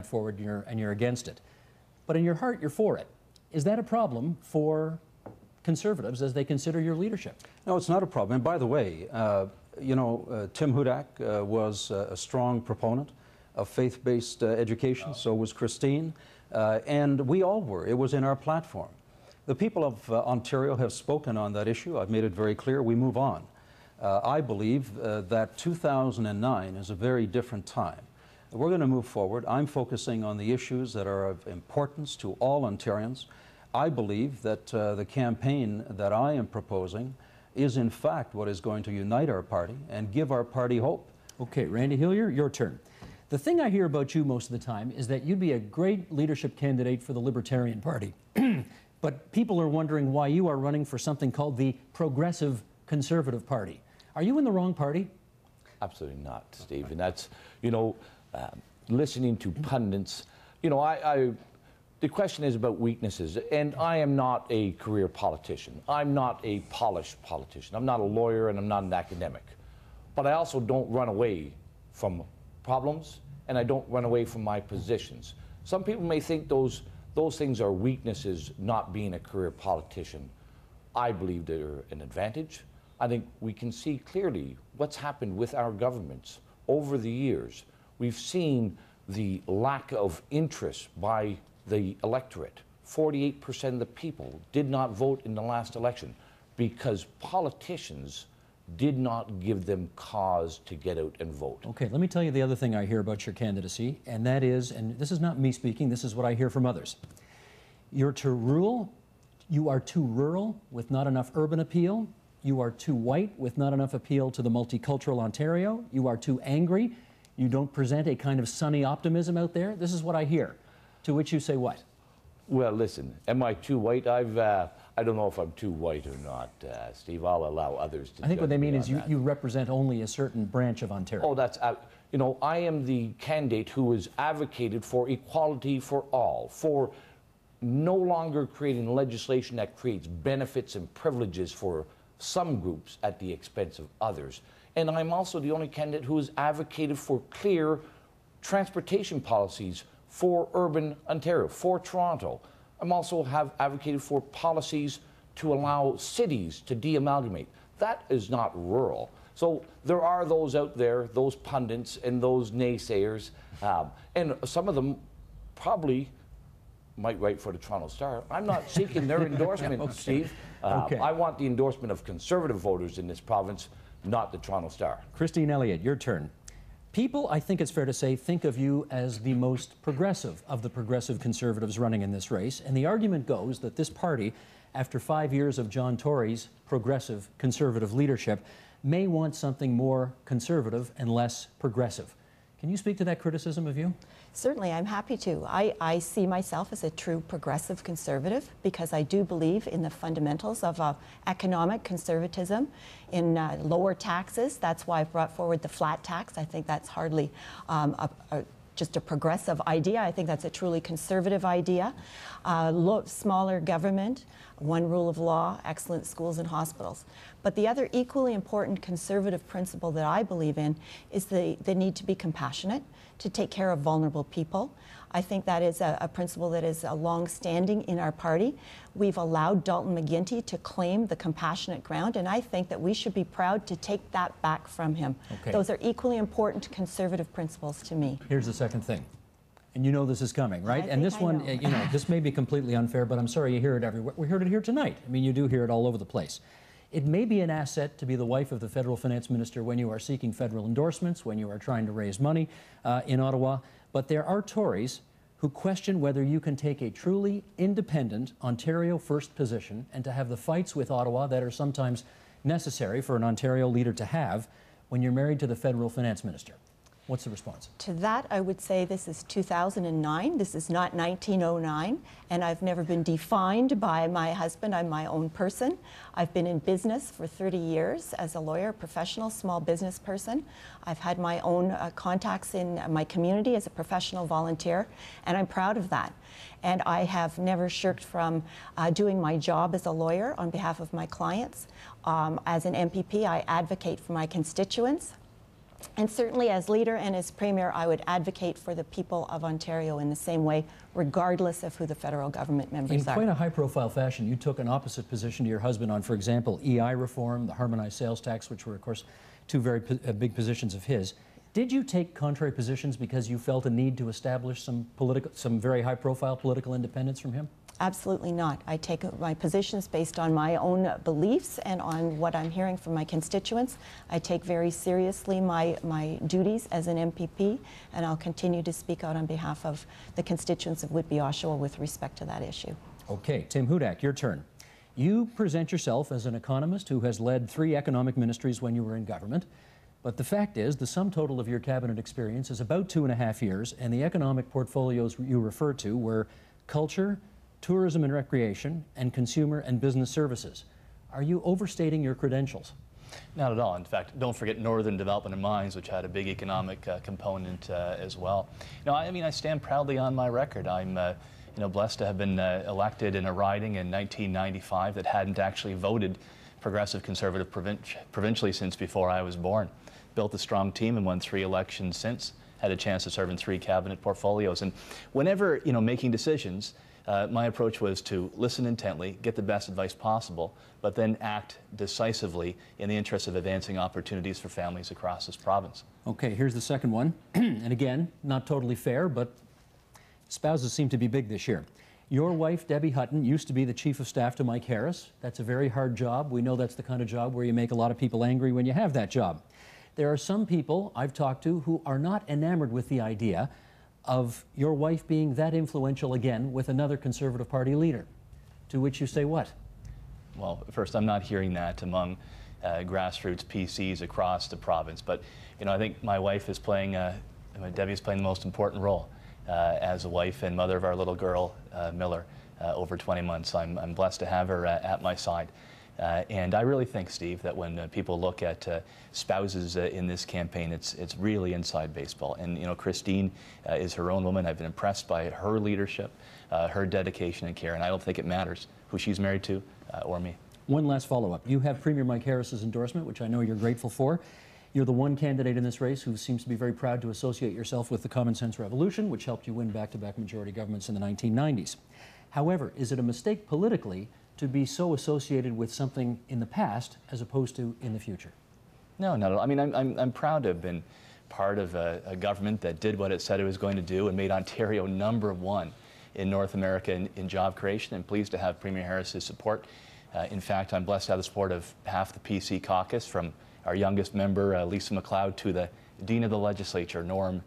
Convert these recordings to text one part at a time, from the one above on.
forward and you're against it. But in your heart, you're for it. Is that a problem for Conservatives as they consider your leadership? No, it's not a problem. And by the way, you know, Tim Hudak was a strong proponent of faith-based education. So was Christine. And we all were. It was in our platform. The people of Ontario have spoken on that issue. I've made it very clear. We move on. I believe that 2009 is a very different time. We're going to move forward. I'm focusing on the issues that are of importance to all Ontarians. I believe that the campaign that I am proposing is in fact what is going to unite our party and give our party hope. Okay, Randy Hillier, your turn. The thing I hear about you most of the time is that you'd be a great leadership candidate for the Libertarian Party. But people are wondering why you are running for something called the Progressive Conservative Party. Are you in the wrong party? Absolutely not, Steve. And that's, you know, listening to pundits, you know, the question is about weaknesses, and I am not a career politician. I'm not a polished politician. I'm not a lawyer and I'm not an academic. But I also don't run away from problems, and I don't run away from my positions. Some people may think those things are weaknesses, not being a career politician. I believe they're an advantage. I think we can see clearly what's happened with our governments over the years. We've seen the lack of interest by the electorate. 48% of the people did not vote in the last election because politicians did not give them cause to get out and vote. Okay, let me tell you the other thing I hear about your candidacy, and that is, and this is not me speaking, this is what I hear from others. You are too rural with not enough urban appeal. You are too white with not enough appeal to the multicultural Ontario. You are too angry. You don't present a kind of sunny optimism out there. This is what I hear. To which you say what? Well, listen, am I too white? I don't know if I'm too white or not, Steve. I'll allow others to. I think what they mean is you represent only a certain branch of Ontario. Oh, that's, you know, I am the candidate who has advocated for equality for all, for no longer creating legislation that creates benefits and privileges for some groups at the expense of others. And I'm also the only candidate who has advocated for clear transportation policies for urban Ontario, for Toronto. I'm also have advocated for policies to allow cities to de-amalgamate. That is not rural. So there are those out there, those pundits and those naysayers, and some of them probably might write for the Toronto Star. I'm not seeking their endorsement, okay. Steve. I want the endorsement of Conservative voters in this province, not the Toronto Star. Christine Elliott, your turn. People, I think it's fair to say, think of you as the most progressive of the progressive Conservatives running in this race. And the argument goes that this party, after 5 years of John Tory's progressive Conservative leadership, may want something more conservative and less progressive. Can you speak to that criticism of you? Certainly, I'm happy to. I see myself as a true progressive Conservative because I do believe in the fundamentals of economic conservatism, in lower taxes. That's why I've brought forward the flat tax. I think that's hardly just a progressive idea. I think that's a truly conservative idea. Smaller government, one rule of law, excellent schools and hospitals. But the other equally important conservative principle that I believe in is the need to be compassionate, to take care of vulnerable people. I think that is a principle that is long-standing in our party. We've allowed Dalton McGuinty to claim the compassionate ground, and I think that we should be proud to take that back from him. Okay. Those are equally important conservative principles to me. Here's the second thing. And you know this is coming, right? And this one, you know, this may be completely unfair, but I'm sorry you hear it everywhere. We heard it here tonight. I mean, you do hear it all over the place. It may be an asset to be the wife of the federal finance minister when you are seeking federal endorsements, when you are trying to raise money in Ottawa, but there are Tories who question whether you can take a truly independent Ontario first position and to have the fights with Ottawa that are sometimes necessary for an Ontario leader to have when you're married to the federal finance minister. What's the response? To that, I would say this is 2009. This is not 1909, and I've never been defined by my husband. I'm my own person. I've been in business for 30 years as a lawyer, professional, small business person. I've had my own contacts in my community as a professional volunteer, and I'm proud of that. And I have never shirked from doing my job as a lawyer on behalf of my clients. As an MPP, I advocate for my constituents. And certainly as leader and as Premier, I would advocate for the people of Ontario in the same way, regardless of who the federal government members In are. quite a high-profile fashion, you took an opposite position to your husband on, for example, EI reform, the harmonized sales tax, which were, of course, two very big positions of his. Did you take contrary positions because you felt a need to establish some very high-profile political independence from him? Absolutely not. I take my positions based on my own beliefs and on what I'm hearing from my constituents. I take very seriously my duties as an MPP, and I'll continue to speak out on behalf of the constituents of Whitby, Oshawa with respect to that issue. Okay, Tim Hudak, your turn. You present yourself as an economist who has led 3 economic ministries when you were in government. But the fact is, the sum total of your cabinet experience is about 2.5 years, and the economic portfolios you refer to were culture, tourism and recreation, and consumer and business services. Are you overstating your credentials? Not at all. In fact, don't forget Northern Development and Mines, which had a big economic component as well. I stand proudly on my record. I'm blessed to have been elected in a riding in 1995 that hadn't actually voted Progressive Conservative provincially since before I was born. Built a strong team and won 3 elections since. Had a chance to serve in 3 cabinet portfolios. And whenever, making decisions, my approach was to listen intently, get the best advice possible, but then act decisively in the interest of advancing opportunities for families across this province. Okay, here's the second one. And again, not totally fair, but spouses seem to be big this year. Your wife, Debbie Hutton, used to be the Chief of Staff to Mike Harris. That's a very hard job. We know that's the kind of job where you make a lot of people angry when you have that job. There are some people I've talked to who are not enamored with the idea of your wife being that influential again with another Conservative Party leader. To which you say what? Well, first, I'm not hearing that among grassroots PCs across the province. But, I think my wife is playing, Debbie's playing the most important role as a wife and mother of our little girl, Miller, over 20 months. I'm blessed to have her at my side. And I really think, Steve, that when people look at spouses in this campaign, it's really inside baseball. And, Christine is her own woman. I've been impressed by her leadership, her dedication and care, and I don't think it matters who she's married to or me. One last follow-up. You have Premier Mike Harris's endorsement, which I know you're grateful for. You're the one candidate in this race who seems to be very proud to associate yourself with the Common Sense Revolution, which helped you win back-to-back majority governments in the 1990s. However, is it a mistake politically to be so associated with something in the past as opposed to in the future? No, not at all. I'm proud to have been part of a government that did what it said it was going to do and made Ontario #1 in North America in job creation, and pleased to have Premier Harris's support. In fact, I'm blessed to have the support of half the PC caucus, from our youngest member, Lisa MacLeod, to the Dean of the Legislature, Norm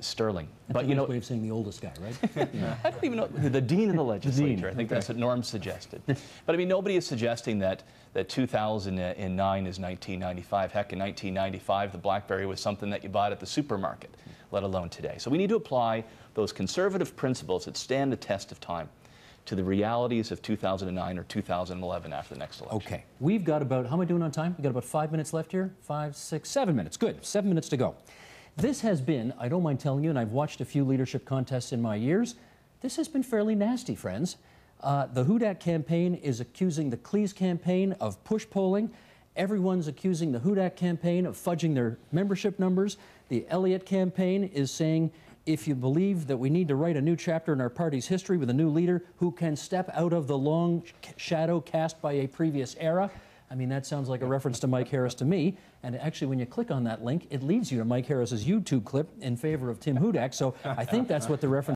Sterling. That's a nice way of saying the oldest guy, right? Yeah. I don't even know, the Dean of the Legislature. I think that's what Norm suggested. But nobody is suggesting that 2009 is 1995. Heck, in 1995, the BlackBerry was something that you bought at the supermarket, let alone today. So we need to apply those conservative principles that stand the test of time to the realities of 2009 or 2011 after the next election. Okay. We've got about, how am I doing on time? We've got about 5 minutes left here. 5, 6, 7 minutes. Good. 7 minutes to go. This has been, I don't mind telling you, and I've watched a few leadership contests in my years, this has been fairly nasty, friends. The Hudak campaign is accusing the Cleese campaign of push polling. Everyone's accusing the Hudak campaign of fudging their membership numbers. The Elliott campaign is saying, if you believe that we need to write a new chapter in our party's history with a new leader who can step out of the long shadow cast by a previous era, that sounds like a reference to Mike Harris to me. And actually, when you click on that link, it leads you to Mike Harris's YouTube clip in favor of Tim Hudak. So I think that's what the reference